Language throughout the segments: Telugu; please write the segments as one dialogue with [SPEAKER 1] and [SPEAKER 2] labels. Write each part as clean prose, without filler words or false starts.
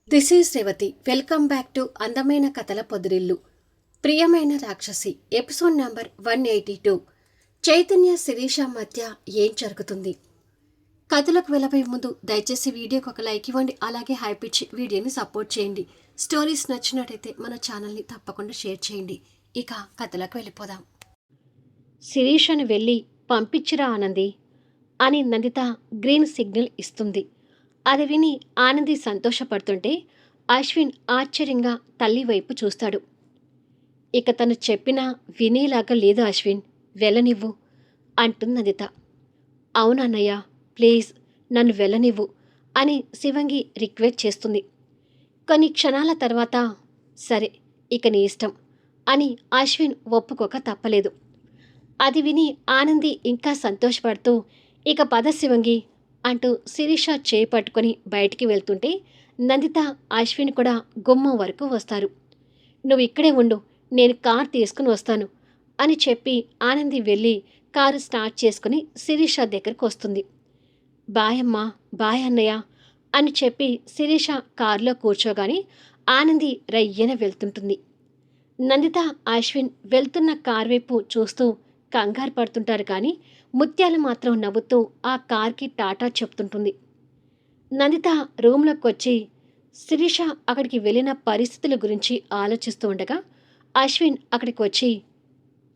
[SPEAKER 1] This is Revathi. Welcome back to అందమైన కథల పొదిరిల్లు. ప్రియమైన రాక్షసి ఎపిసోడ్ నంబర్ 182. చైతన్య శిరీష మధ్య ఏం జరుగుతుంది? కథలకు వెళ్ళబోయే ముందు దయచేసి వీడియోకి ఒక లైక్ ఇవ్వండి. అలాగే హైప్ ఇచ్చి వీడియోని సపోర్ట్ చేయండి. స్టోరీస్ నచ్చినట్టయితే మన ఛానల్ని తప్పకుండా షేర్ చేయండి. ఇక కథలకు వెళ్ళిపోదాం. శిరీషను వెళ్ళి పంపించిరా ఆనంది అని నందిత గ్రీన్ సిగ్నల్ ఇస్తుంది. అది విని ఆనంది సంతోషపడుతుంటే అశ్విన్ ఆశ్చర్యంగా తల్లి వైపు చూస్తాడు. ఇక తను చెప్పినా వినేలాగా లేదు అశ్విన్, వెళ్ళనివ్వు అంటుంది నందిత. అవునన్నయ్య, ప్లీజ్ నన్ను వెళ్ళనివ్వు అని శివంగి రిక్వెస్ట్ చేస్తుంది. కొన్ని క్షణాల తర్వాత సరే ఇక నీ ఇష్టం అని అశ్విన్ ఒప్పుకోక తప్పలేదు. అది విని ఆనంది ఇంకా సంతోషపడుతూ ఇక పద శివంగి అంటూ శిరీష చేయి పట్టుకొని బయటికి వెళ్తుంటే నందిత అశ్విన్ కూడా గుమ్మం వరకు వస్తారు. నువ్వు ఇక్కడే ఉండు, నేను కార్ తీసుకుని వస్తాను అని చెప్పి ఆనంది వెళ్ళి కారు స్టార్ట్ చేసుకుని శిరీష దగ్గరకు వస్తుంది. బాయ్ అమ్మా, బాయ్ అన్నయ్య అని చెప్పి శిరీష కారులో కూర్చోగానే ఆనంది రయ్యన వెళ్తుంటుంది. నందిత అశ్విన్ వెళ్తున్న కార్ వైపు చూస్తూ కంగారు పడుతుంటారు కానీ ముత్యాలు మాత్రం నవ్వుతూ ఆ కార్కి టాటా చెప్తుంటుంది. నందిత రూమ్లోకి వచ్చి శిరీష అక్కడికి వెళ్ళిన పరిస్థితుల గురించి ఆలోచిస్తూ ఉండగా అశ్విన్ అక్కడికి వచ్చి,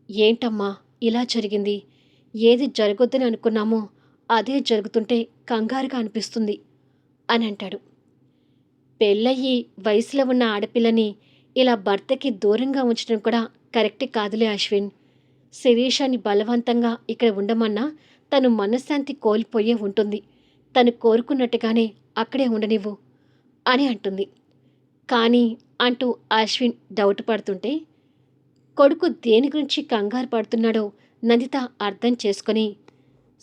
[SPEAKER 1] ఏంటమ్మా ఇలా జరిగింది? ఏది జరగొద్దని అనుకున్నామో అదే జరుగుతుంటే కంగారుగా అనిపిస్తుంది అని అంటాడు. పెళ్ళయ్యి వయసులో ఉన్న ఆడపిల్లని ఇలా భర్తకి దూరంగా ఉంచడం కూడా కరెక్ట్ కాదులే అశ్విన్. శిరీషని బలవంతంగా ఇక్కడ ఉండమన్నా తను మనశ్శాంతి కోల్పోయే ఉంటుంది. తను కోరుకున్నట్టుగానే అక్కడే ఉండనివ్వు అని అంటుంది. కానీ అంటూ అశ్విన్ డౌట్ పడుతుంటే కొడుకు దేని గురించి కంగారు పడుతున్నాడో నందిత అర్థం చేసుకొని,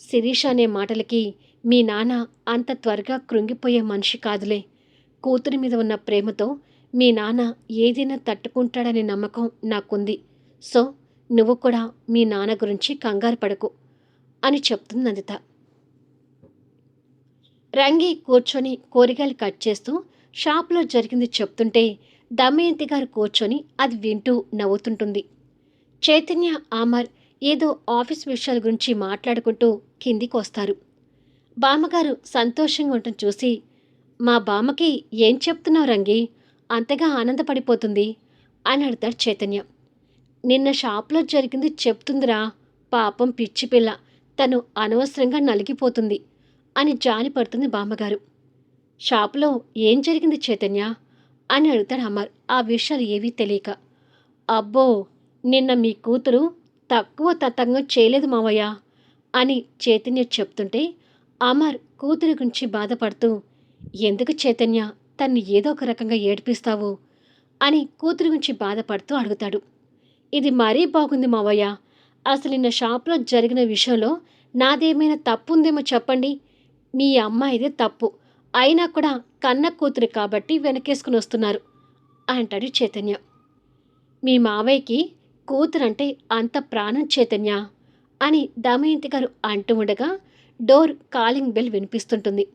[SPEAKER 1] శిరీష అనే మాటలకి మీ నాన్న అంత త్వరగా కృంగిపోయే మనిషి కాదులే. కూతురి మీద ఉన్న ప్రేమతో మీ నాన్న ఏదైనా తట్టుకుంటాడనే నమ్మకం నాకుంది. సో నువ్వు కూడా మీ నాన్న గురించి కంగారు పడకు అని చెప్తుంది నందిత. రంగి కూర్చొని కూరగాయలు కట్ చేస్తూ షాప్లో జరిగింది చెప్తుంటే దమయంతి గారు కూర్చొని అది వింటూ నవ్వుతుంటుంది. చైతన్య అమర్ ఏదో ఆఫీస్ విషయాల గురించి మాట్లాడుకుంటూ కిందికి వస్తారు. బామ్మగారు సంతోషంగా ఉండటం చూసి, మా బామ్మకి ఏం చెప్తున్నావు రంగి, అంతగా ఆనందపడిపోతుంది అని అడుగుతాడు చైతన్య. నిన్న షాప్లో జరిగింది చెప్తుందిరా, పాపం పిచ్చి పిల్ల, తను అనవసరంగా నలిగిపోతుంది అని జాలి పడుతుంది బామ్మగారు. షాపులో ఏం జరిగింది చైతన్య అని అడుగుతాడు అమర్ ఆ విషయాలు ఏవీ తెలియక. అబ్బో, నిన్న మీ కూతురు తక్కువ తతంగం చేయలేదు మావయ్య అని చైతన్య చెప్తుంటే అమర్ కూతురి గురించి బాధపడుతూ, ఎందుకు చైతన్య తన్ని ఏదో ఒక రకంగా ఏడిపిస్తావు అని కూతురి గురించి బాధపడుతూ అడుగుతాడు. ఇది మరీ బాగుంది మావయ్య, అసలు నిన్న షాప్లో జరిగిన విషయంలో నాదేమైనా తప్పు ఉందేమో చెప్పండి. మీ అమ్మాయిదే తప్పు, అయినా కూడా కన్న కూతురు కాబట్టి వెనకేసుకుని వస్తున్నారు అంటాడు చైతన్య. మీ మావయ్యకి కూతురంటే అంత ప్రాణం చైతన్య అని దమయంతి గారు అంటూ ఉండగా డోర్ కాలింగ్ బెల్ వినిపిస్తుంటుంది.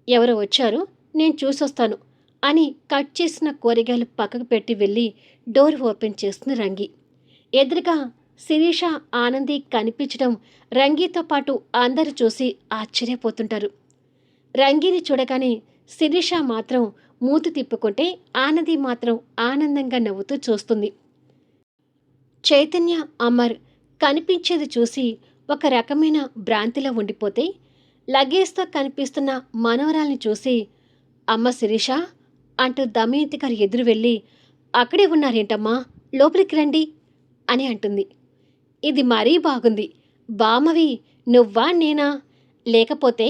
[SPEAKER 1] ఎవరో వచ్చారు, నేను చూసొస్తాను అని కట్ చేసిన కూరగాయలు పక్కకు పెట్టి వెళ్ళి డోర్ ఓపెన్ చేస్తుంది రంగి. ఎదురుగా శిరీష ఆనంది కనిపించడం రంగితో పాటు అందరూ చూసి ఆశ్చర్యపోతుంటారు. రంగిని చూడగానే శిరీష మాత్రం మూతి తిప్పుకుంటే ఆనంది మాత్రం ఆనందంగా నవ్వుతూ చూస్తుంది. చైతన్య అమర్ కనిపించేది చూసి ఒక రకమైన భ్రాంతిలో ఉండిపోతే లగేజ్తో కనిపిస్తున్న మనోరాల్ని చూసి, అమ్మ శిరీష అంటూ దమయంతి గారు ఎదురు వెళ్ళి, అక్కడే ఉన్నారేంటమ్మా, లోపలికి రండి అని అంటుంది. ఇది మరీ బాగుంది, బామ్మవి నువ్వా నేనా, లేకపోతే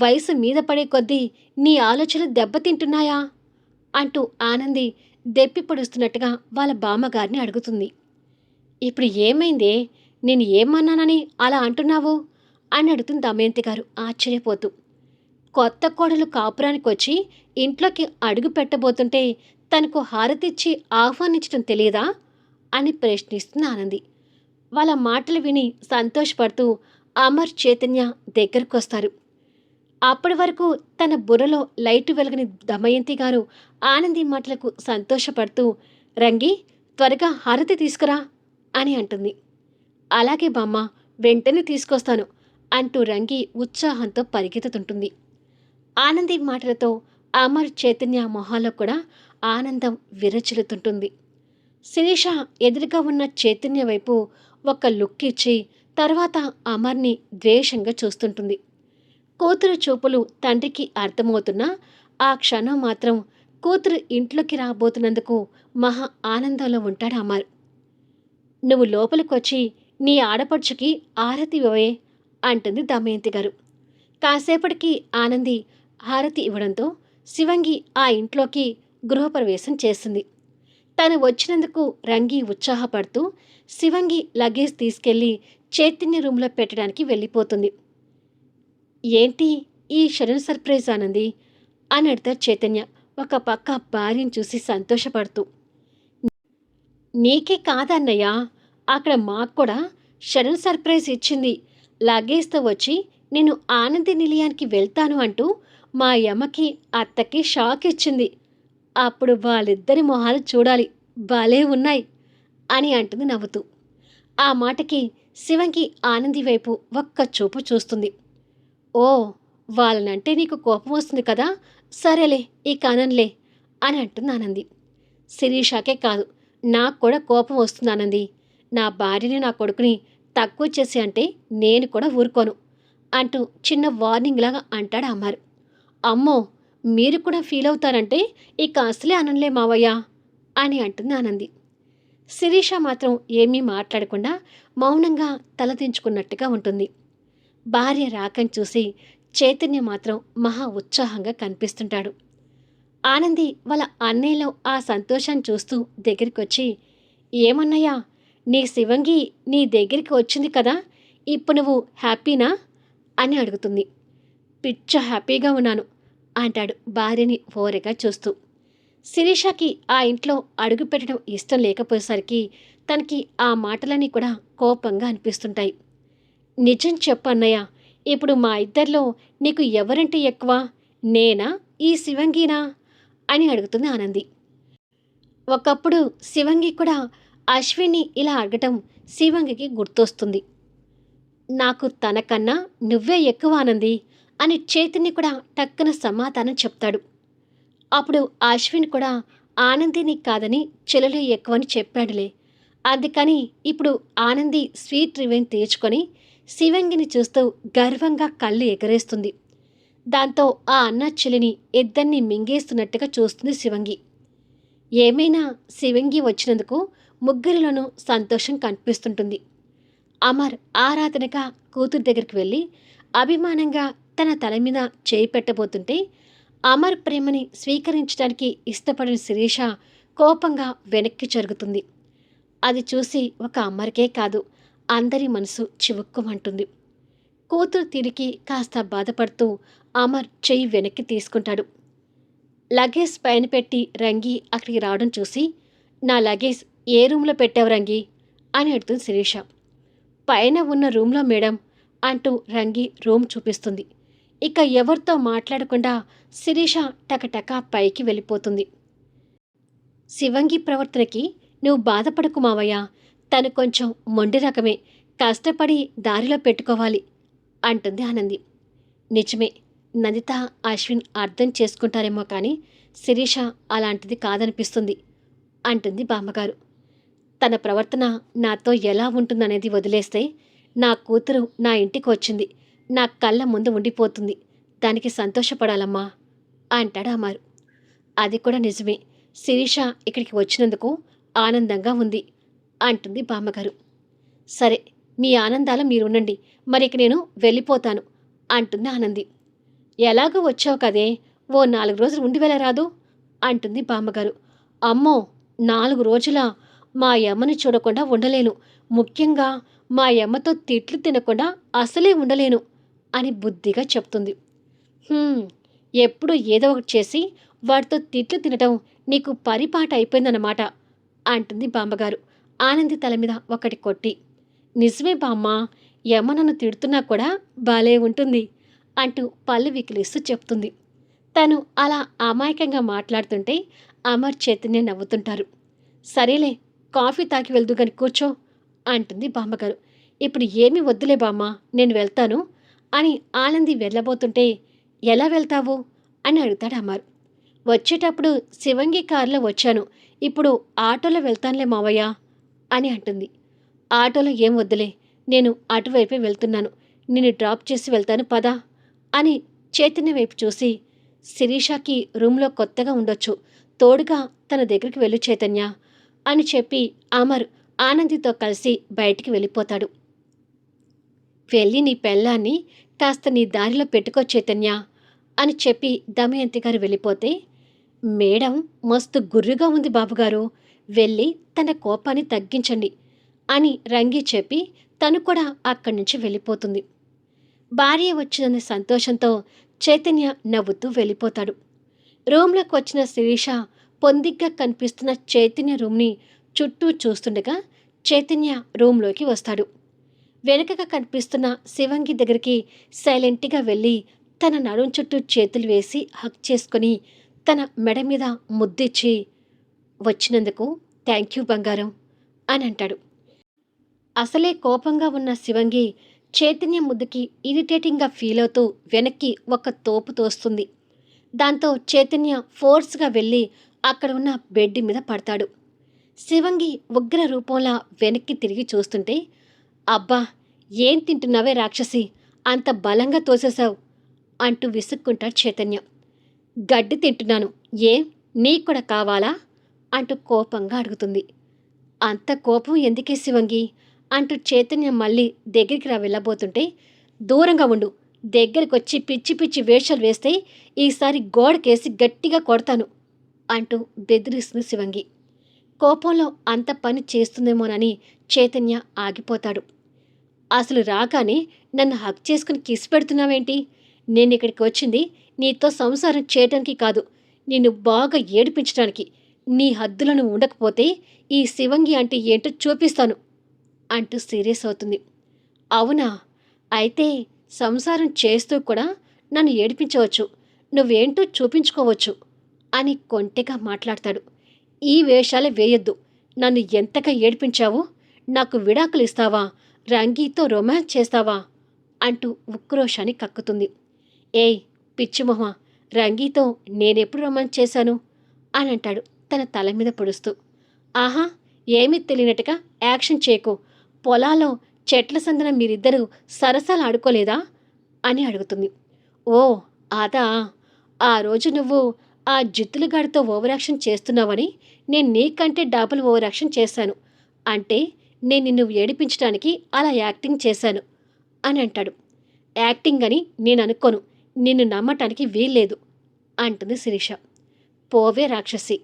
[SPEAKER 1] వయసు మీద పడే కొద్దీ నీ ఆలోచనలు దెబ్బతింటున్నాయా అంటూ ఆనంది దెప్పి పొడుస్తున్నట్టుగా వాళ్ళ బామ్మగారిని అడుగుతుంది. ఇప్పుడు ఏమైందే, నేను ఏమన్నానని అలా అంటున్నావు అని అడుగుతుంది దమయంతి గారు ఆశ్చర్యపోతూ. కొత్త కోడలు కాపురానికి వచ్చి ఇంట్లోకి అడుగు పెట్టబోతుంటే తనకు హారతిచ్చి ఆహ్వానించడం తెలియదా అని ప్రశ్నిస్తుంది ఆనంది. వాళ్ళ మాటలు విని సంతోషపడుతూ అమర్ చైతన్య దగ్గరకు వస్తారు. అప్పటి వరకు తన బుర్రలో లైటు వెలగని దమయంతి గారు ఆనంది మాటలకు సంతోషపడుతూ, రంగి, త్వరగా హారతి తీసుకురా అని అంటుంది. అలాగే బామ్మ, వెంటనే తీసుకొస్తాను అంటూ రంగి ఉత్సాహంతో పరిగెత్తుతుంటుంది. ఆనంది మాటలతో అమర్, చైతన్య మొహాల్లో కూడా ఆనందం విరచిల్లుతుంటుంది. శిరీష ఎదురుగా ఉన్న చైతన్య వైపు ఒక లుక్ ఇచ్చి తర్వాత అమర్ని ద్వేషంగా చూస్తుంటుంది. కూతురు చూపులు తండ్రికి అర్థమవుతున్నా ఆ క్షణం మాత్రం కూతురు ఇంట్లోకి రాబోతున్నందుకు మహా ఆనందంలో ఉంటాడు అమర్. నువ్వు లోపలికొచ్చి నీ ఆడపడుచుకి ఆరతి ఇవ్వవే అంటుంది దమయంతి గారు. కాసేపటికి ఆనంది హారతి ఇవ్వడంతో శివంగి ఆ ఇంట్లోకి గృహప్రవేశం చేసింది. తను వచ్చినందుకు రంగి ఉత్సాహపడుతూ శివంగి లగేజ్ తీసుకెళ్లి చైతన్య రూంలో పెట్టడానికి వెళ్ళిపోతుంది. ఏంటి ఈ సడన్ సర్ప్రైజ్ ఆనంది అని అడుగుతాడు చైతన్య ఒక పక్క భార్యను చూసి సంతోషపడుతూ. నీకే కాదన్నయ్య, అక్కడ మాకు కూడా సడన్ సర్ప్రైజ్ ఇచ్చింది. లగేజ్తో వచ్చి నేను ఆనంది నిలయానికి వెళ్తాను అంటూ మా యమ్మకి అత్తకి షాక్ ఇచ్చింది. అప్పుడు వాళ్ళిద్దరి మొహాలు చూడాలి, భలే ఉన్నాయి అని అంటుంది నవ్వుతూ. ఆ మాటకి శివంగి ఆనంది వైపు ఒక్క చూపు చూస్తుంది. ఓ, వాళ్ళనంటే నీకు కోపం వస్తుంది కదా, సరేలే ఇక అనన్లే అని అంటుంది ఆనంది. శిరీషాకే కాదు, నాకు కూడా కోపం వస్తుంది ఆనంది. నా భార్యని, నా కొడుకుని తక్కువ చేసి అంటే నేను కూడా ఊరుకోను అంటూ చిన్న వార్నింగ్ లాగా అంటాడు అమర్. అమ్మో, మీరు కూడా ఫీల్ అవుతారంటే ఇక అసలే అనన్లే మావయ్య అని అంటుంది ఆనంది. శిరీష మాత్రం ఏమీ మాట్లాడకుండా మౌనంగా తలదించుకున్నట్టుగా ఉంటుంది. భార్య రాకని చూసి చైతన్య మాత్రం మహా ఉత్సాహంగా కనిపిస్తుంటాడు. ఆనంది వాళ్ళ అన్నయ్యలో ఆ సంతోషాన్ని చూస్తూ దగ్గరికొచ్చి, ఏమన్నయ్యా, నీ శివంగి నీ దగ్గరికి వచ్చింది కదా, ఇప్పుడు నువ్వు హ్యాపీనా అని అడుగుతుంది. పిచ్చ హ్యాపీగా ఉన్నాను అంటాడు భార్యని ఓరగా చూస్తూ. శిరీషకి ఆ ఇంట్లో అడుగు పెట్టడం ఇష్టం లేకపోయేసరికి తనకి ఆ మాటలన్నీ కూడా కోపంగా అనిపిస్తుంటాయి. నిజం చెప్పు అన్నయ్య, ఇప్పుడు మా ఇద్దరిలో నీకు ఎవరంటే ఎక్కువ, నేనా ఈ శివంగినా అని అడుగుతుంది ఆనంది. ఒకప్పుడు శివంగి కూడా అశ్విని ఇలా అడగటం శివంగికి గుర్తొస్తుంది. నాకు తనకన్నా నువ్వే ఎక్కువ ఆనంది అని చైతన్య కూడా టక్కున సమాధానం చెప్తాడు. అప్పుడు అశ్విన్ కూడా ఆనందిని కాదని చెల్లెలు ఎక్కువని చెప్పాడులే. అందుకని ఇప్పుడు ఆనంది స్వీట్ రివెంజ్ తీర్చుకొని శివంగిని చూస్తూ గర్వంగా కళ్ళు ఎగరేస్తుంది. దాంతో ఆ అన్న చెల్లిని ఇద్దరిని మింగేస్తున్నట్టుగా చూస్తుంది శివంగి. ఏమైనా శివంగి వచ్చినందుకు ముగ్గురిలోనూ సంతోషం కనిపిస్తుంటుంది. అమర్ ఆరాధనగా కూతురు దగ్గరికి వెళ్ళి అభిమానంగా తన తల మీద చేయి పెట్టబోతుంటే అమర్ ప్రేమని స్వీకరించడానికి ఇష్టపడిన శిరీష కోపంగా వెనక్కి జరుగుతుంది. అది చూసి ఒక అమర్కే కాదు, అందరి మనసు చివుక్కుమంటుంది. కూతురు తిరిగి కాస్త బాధపడుతూ అమర్ చెయ్యి వెనక్కి తీసుకుంటాడు. లగేజ్ పైన పెట్టి రంగి అక్కడికి రావడం చూసి, నా లగేజ్ ఏ రూమ్లో పెట్టావు రంగి అని అడుగుతుంది శిరీష. పైన ఉన్న రూమ్లో మేడం అంటూ రంగి రూమ్ చూపిస్తుంది. ఇక ఎవరితో మాట్లాడకుండా శిరీష టకటకా పైకి వెళ్ళిపోతుంది. శివంగి ప్రవర్తనకి నువ్వు బాధపడకు మావయ్య, తను కొంచెం మొండి రకమే, కష్టపడి దారిలో పెట్టుకోవాలి అంటుంది ఆనంది. నిజమే, నందిత, అశ్విన్ అర్థం చేసుకుంటారేమో కానీ శిరీష అలాంటిది కాదనిపిస్తుంది అంటుంది బామ్మగారు. తన ప్రవర్తన నాతో ఎలా ఉంటుందనేది వదిలేస్తే నా కూతురు నా ఇంటికి వచ్చింది, నా కళ్ళ ముందు ఉండిపోతుంది, దానికి సంతోషపడాలమ్మా అంటాడు అమర్. అది కూడా నిజమే, శిరీష ఇక్కడికి వచ్చినందుకు ఆనందంగా ఉంది అంటుంది బామ్మగారు. సరే, మీ ఆనందాలు మీరుండండి, మరి ఇక నేను వెళ్ళిపోతాను అంటుంది ఆనంది. ఎలాగో వచ్చావు కదే, ఓ 4 రోజులు ఉండి వెళ్ళరాదు అంటుంది బామ్మగారు. అమ్మో, 4 రోజులా? మా యమ్మని చూడకుండా ఉండలేను, ముఖ్యంగా మా యమ్మతో తిట్లు తినకుండా అసలే ఉండలేను అని బుద్ధిగా చెప్తుంది. ఎప్పుడు ఏదో ఒకటి చేసి వాడితో తిట్లు తినటం నీకు పరిపాట అయిపోయిందన్నమాట అంటుంది బామ్మగారు ఆనంది తల మీద ఒకటి కొట్టి. నిజమే బామ్మ, యమ్మ నన్ను తిడుతున్నా కూడా బాలే ఉంటుంది అంటూ పళ్ళు వికిలిస్తూ చెప్తుంది. తను అలా అమాయకంగా మాట్లాడుతుంటే అమర్ చైతన్య నవ్వుతుంటారు. సరేలే, కాఫీ తాగి వెళ్దు గాని కూర్చో అంటుంది బామ్మగారు. ఇప్పుడు ఏమీ వద్దులే బామ్మ, నేను వెళ్తాను అని ఆనంది వెళ్ళబోతుంటే ఎలా వెళ్తావు అని అడుగుతాడు అమర్. వచ్చేటప్పుడు శివంగి కారులో వచ్చాను, ఇప్పుడు ఆటోలో వెళ్తానులే మావయ్య అని అంటుంది. ఆటోలో ఏం వద్దులే, నేను అటువైపే వెళ్తున్నాను, నిన్ను డ్రాప్ చేసి వెళ్తాను పదా అని చైతన్య వైపు చూసి, శిరీషకి రూమ్లో కొత్తగా ఉండొచ్చు, తోడుగా తన దగ్గరికి వెళ్ళు చైతన్య అని చెప్పి అమర్ ఆనందితో కలిసి బయటికి వెళ్ళిపోతాడు. వెళ్ళి నీ పెళ్ళాన్ని కాస్త నీ దారిలో పెట్టుకో చైతన్య అని చెప్పి దమయంతి గారు వెళ్ళిపోతే, మేడం మస్తు గుర్రుగా ఉంది బాబుగారు, వెళ్ళి తన కోపాన్ని తగ్గించండి అని రంగి చెప్పి తను కూడా అక్కడి నుంచి వెళ్ళిపోతుంది. భార్య వచ్చిన సంతోషంతో చైతన్య నవ్వుతూ వెళ్ళిపోతాడు. రూమ్లోకి వచ్చిన శిరీష పొందిగ్గా కనిపిస్తున్న చైతన్య రూమ్ని చుట్టూ చూస్తుండగా చైతన్య రూమ్లోకి వస్తాడు. వెనుకగా కనిపిస్తున్న శివంగి దగ్గరికి సైలెంట్గా వెళ్ళి తన నడుం చుట్టూ చేతులు వేసి హక్ చేసుకొని తన మెడ మీద ముద్దిచ్చి, వచ్చినందుకు థ్యాంక్ యూ బంగారం అని అంటాడు. అసలే కోపంగా ఉన్న శివంగి చైతన్య ముద్దుకి ఇరిటేటింగ్గా ఫీల్ అవుతూ వెనక్కి ఒక తోపు తోస్తుంది. దాంతో చైతన్య ఫోర్స్గా వెళ్ళి అక్కడ ఉన్న బెడ్ మీద పడతాడు. శివంగి ఉగ్ర రూపంలా వెనక్కి తిరిగి చూస్తుంటే, అబ్బా ఏం తింటున్నావే రాక్షసి, అంత బలంగా తోసేశావు అంటూ విసుక్కుంటాడు చైతన్య. గడ్డి తింటున్నాను, ఏం నీకు కూడా కావాలా అంటూ కోపంగా అడుగుతుంది. అంత కోపం ఎందుకే శివంగి అంటూ చైతన్య మళ్ళీ దగ్గరికి వెళ్ళబోతుంటే, దూరంగా ఉండు, దగ్గరికొచ్చి పిచ్చి పిచ్చి వేషాలు వేస్తే ఈసారి గోడకేసి గట్టిగా కొడతాను అంటూ బెదిరిస్తుంది శివంగి. కోపంలో అంత పని చేస్తుందేమోనని చైతన్య ఆగిపోతాడు. అసలు రాగానే నన్ను హక్ చేసుకుని కిస్ పెడుతున్నావేంటి? నేను ఇక్కడికి వచ్చింది నీతో సంసారం చేయటానికి కాదు, నిన్ను బాగా ఏడిపించడానికి. నీ హద్దులను ఉండకపోతే ఈ శివంగి అంటే ఏంటో చూపిస్తాను అంటూ సీరియస్ అవుతుంది. అవునా, అయితే సంసారం చేస్తూ కూడా నన్ను ఏడిపించవచ్చు, నువ్వేంటో చూపించుకోవచ్చు అని కొంటెగా మాట్లాడతాడు. ఈ వేషాలే వేయొద్దు, నన్ను ఎంతగా ఏడిపించావో, నాకు విడాకులు ఇస్తావా, రంగీతో రొమాన్స్ చేస్తావా అంటూ ఉక్రోషాన్ని కక్కుతుంది. ఏయ్ పిచ్చిమొహ, రంగీతో నేనెప్పుడు రొమాన్స్ చేశాను అని అంటాడు తన తల మీద పొడుస్తూ. ఆహా, ఏమీ తెలియనట్టుగా యాక్షన్ చేయకు, పొలాల్లో చెట్ల సందన మీరిద్దరూ సరసాలు ఆడుకోలేదా అని అడుగుతుంది. ఓ అదా, ఆ రోజు నువ్వు ఆ జిత్తులుగాడితో ఓవరాక్షన్ చేస్తున్నావని నేను నీకంటే డబుల్ ఓవరాక్షన్ చేశాను, అంటే నేను నిన్ను ఏడిపించడానికి అలా యాక్టింగ్ చేశాను అని అంటాడు. యాక్టింగ్ అని నేను అనుకోను, నిన్ను నమ్మటానికి వీల్లేదు అంటుంది శిరీష. పోవే రాక్షసి,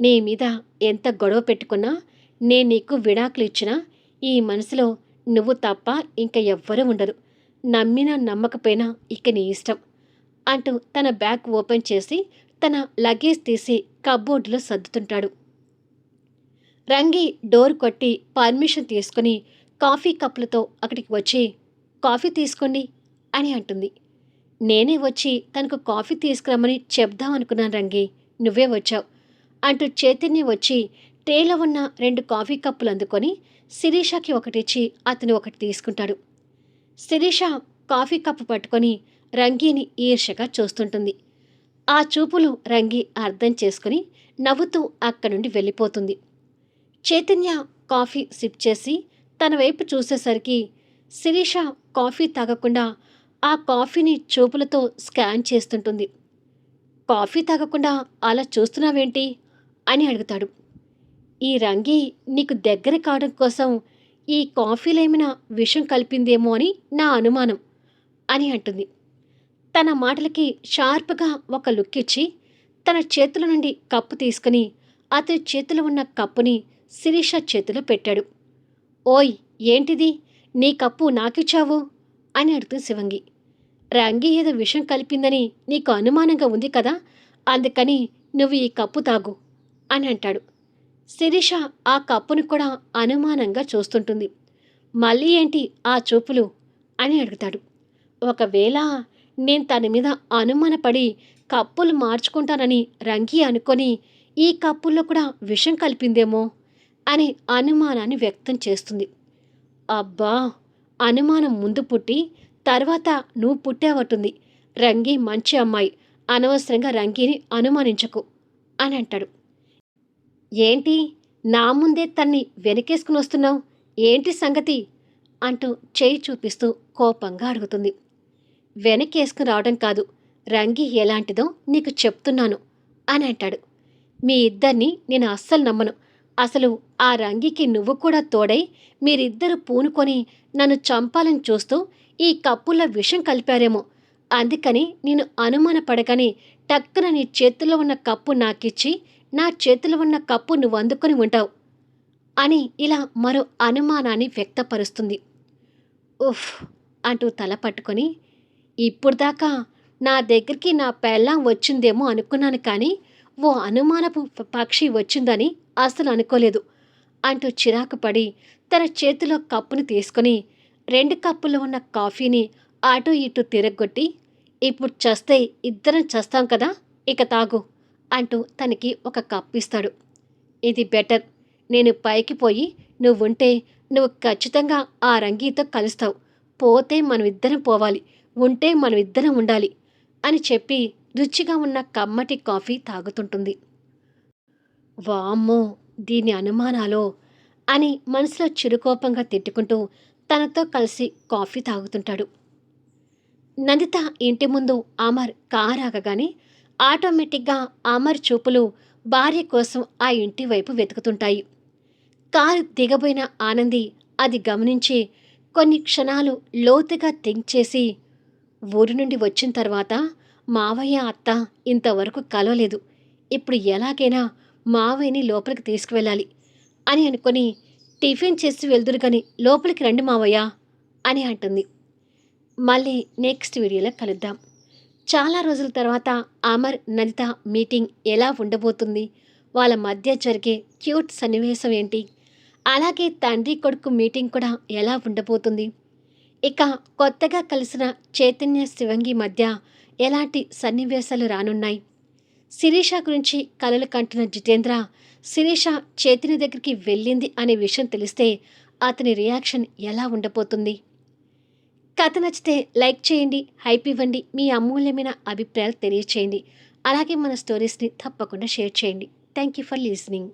[SPEAKER 1] నీ మీద ఎంత గొడవ పెట్టుకున్నా, నేను నీకు విడాకులు ఇచ్చినా ఈ మనసులో నువ్వు తప్ప ఇంకా ఎవ్వరూ ఉండరు, నమ్మినా నమ్మకపోయినా ఇక నీ ఇష్టం అంటూ తన బ్యాగ్ ఓపెన్ చేసి తన లగేజ్ తీసి కబ్బోర్డులో సర్దుతుంటాడు. రంగి డోర్ కొట్టి పర్మిషన్ తీసుకుని కాఫీ కప్పులతో అక్కడికి వచ్చి, కాఫీ తీసుకోండి అని అంటుంది. నేనే వచ్చి తనకు కాఫీ తీసుకురమ్మని చెప్దాం అనుకున్నాను రంగి, నువ్వే వచ్చావు అంటూ చైతన్య వచ్చి ట్రేలో ఉన్న 2 కాఫీ కప్పులు అందుకొని శిరీషకి ఒకటిచ్చి అతను ఒకటి తీసుకుంటాడు. శిరీష కాఫీ కప్పు పట్టుకొని రంగీని ఈర్ష్యగా చూస్తుంటుంది. ఆ చూపులు రంగి అర్థం చేసుకుని నవ్వుతూ అక్కడి నుండి వెళ్ళిపోతుంది. చైతన్య కాఫీ సిప్ చేసి తన వైపు చూసేసరికి శిరీష కాఫీ తాగకుండా ఆ కాఫీని చూపులతో స్కాన్ చేస్తుంటుంది. కాఫీ తాగకుండా అలా చూస్తున్నావేంటి అని అడుగుతాడు. ఈ రంగి నీకు దగ్గర కావడం కోసం ఈ కాఫీలేమైనా విషం కలిపిందేమో అని నా అనుమానం అని అంటుంది. తన మాటలకి షార్ప్గా ఒక లుక్ ఇచ్చి తన చేతుల నుండి కప్పు తీసుకుని అతని చేతిలో ఉన్న కప్పుని శిరీష చేతిలో పెట్టాడు. ఓయ్ ఏంటిది, నీ కప్పు నాకిచ్చావు అని అడుగుతుంది శివంగి. రంగి ఏదో విషం కలిపిందని నీకు అనుమానంగా ఉంది కదా, అందుకని నువ్వు ఈ కప్పు తాగు అని అంటాడు. శిరీష ఆ కప్పును కూడా అనుమానంగా చూస్తుంటుంది. మళ్ళీ ఏంటి ఆ చూపులు అని అడుగుతాడు. ఒకవేళ నేను తన మీద అనుమానపడి కప్పులు మార్చుకుంటానని రంగి అనుకొని ఈ కప్పుల్లో కూడా విషం కలిపిందేమో అని అనుమానాన్ని వ్యక్తం చేస్తుంది. అబ్బా! అనుమానం ముందు పుట్టి తర్వాత నువ్వు పుట్టావటుంది. రంగి మంచి అమ్మాయి. అనవసరంగా రంగిని అనుమానించకు అని అంటాడు. ఏంటి నా ముందే తన్ని వెనకేసుకుని వస్తున్నావు? ఏంటి సంగతి అంటూ చేయి చూపిస్తూ కోపంగా అడుగుతుంది. వెనకేసుకుని రావడం కాదు, రంగి ఎలాంటిదో నీకు చెప్తున్నాను అని అంటాడు. మీ ఇద్దరిని నేను అస్సలు నమ్మను. అసలు ఆ రంగికి నువ్వు కూడా తోడై మీరిద్దరు పూనుకొని నన్ను చంపాలని చూస్తూ ఈ కప్పుల్లో విషం కలిపారేమో. అందుకని నేను అనుమానపడగానే టక్కున నీ చేతిలో ఉన్న కప్పు నాకిచ్చి నా చేతిలో ఉన్న కప్పు నువ్వు అందుకొని ఉంటావు అని ఇలా మరో అనుమానాన్ని వ్యక్తపరుస్తుంది. ఉఫ్ అంటూ తల పట్టుకొని, ఇప్పుడు దాకా నా దగ్గరికి నా పెళ్ళాం వచ్చిందేమో అనుకున్నాను, కానీ ఓ అనుమానపు పక్షి వచ్చిందని అసలు అనుకోలేదు అంటూ చిరాకు పడి తన చేతిలో కప్పుని తీసుకొని 2 కప్పుల్లో ఉన్న కాఫీని అటు ఇటు తిరగొట్టి, ఇప్పుడు చస్తే ఇద్దరం చస్తాం కదా, ఇక తాగు అంటూ తనకి ఒక కప్పు ఇస్తాడు. ఇది బెటర్. నేను పైకి పోయి నువ్వుంటే నువ్వు ఖచ్చితంగా ఆ రంగీతో కలుస్తావు. పోతే మనం ఇద్దరం పోవాలి, ఉంటే మనం ఇద్దరం ఉండాలి అని చెప్పి రుచిగా ఉన్న కమ్మటి కాఫీ తాగుతుంటుంది. వామ్మో! దీని అనుమానాలో అని మనసులో చిరుకోపంగా తిట్టుకుంటూ తనతో కలిసి కాఫీ తాగుతుంటాడు. నందిత ఇంటి ముందు అమర్ కారు ఆగగానే ఆటోమేటిక్గా అమర్ చూపులు భార్య కోసం ఆ ఇంటి వైపు వెతుకుతుంటాయి. కారు దిగబోయిన ఆనంది అది గమనించి కొన్ని క్షణాలు లోతుగా థింక్ చేసి, ఊరి నుండి వచ్చిన తర్వాత మావయ్య అత్త ఇంతవరకు కలవలేదు. ఇప్పుడు ఎలాగైనా మావయ్యని లోపలికి తీసుకువెళ్ళాలి అని అనుకొని, టిఫిన్ చేసి వెళ్దురు గాని లోపలికి రండి మావయ్య అని అంటుంది. మళ్ళీ నెక్స్ట్ వీడియోలో కలుద్దాం. చాలా రోజుల తర్వాత అమర్ నందిత మీటింగ్ ఎలా ఉండబోతుంది, వాళ్ళ మధ్య జరిగే క్యూట్ సన్నివేశం ఏంటి, అలాగే తండ్రి కొడుకు మీటింగ్ కూడా ఎలా ఉండబోతుంది, ఇక కొత్తగా కలిసిన చైతన్య శివంగి మధ్య ఎలాంటి సన్నివేశాలు రానున్నాయి, శిరీష గురించి కలలు కంటున్న జితేంద్ర శిరీష చైతన్య దగ్గరికి వెళ్ళింది అనే విషయం తెలిస్తే అతని రియాక్షన్ ఎలా ఉండబోతుంది. కథ నచ్చితే లైక్ చేయండి, హైప్ ఇవ్వండి, మీ అమూల్యమైన అభిప్రాయాలు తెలియచేయండి. అలాగే మన స్టోరీస్ని తప్పకుండా షేర్ చేయండి. Thank you for listening.